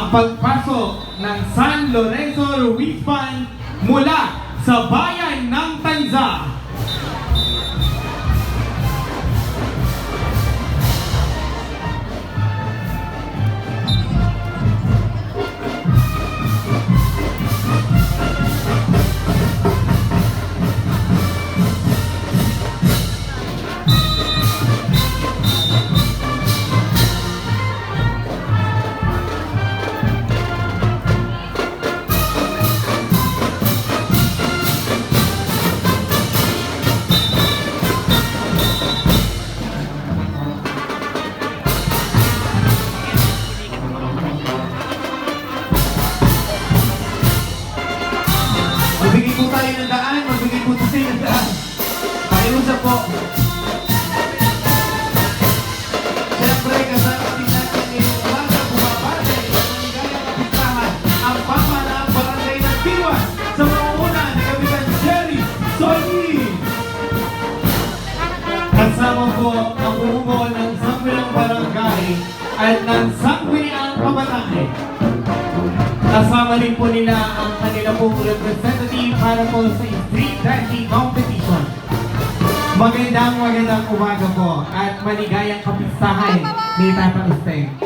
ang pagpasok ng San Lorenzo Ruiz Band mula sa bayan ng Tanza. Magbigay po tayo ng daan, magbigay po tayo ng daan. Pakiusap po. Siyempre, kasama din natin ngayong umaga bumabate ang maligayang kapistahan ang pamana ng barangay ng Tiwas sa mauna ni Kapitan Jerry Solis. Kasama po ang umuo ng Sangguniang Barangay at ng Sangguniang Kabataan. Kasama rin po nila ang kanila pong representative para po sa street dancing competition. Magandang umaga po at maligayang kapistahan ni Tata Usteng.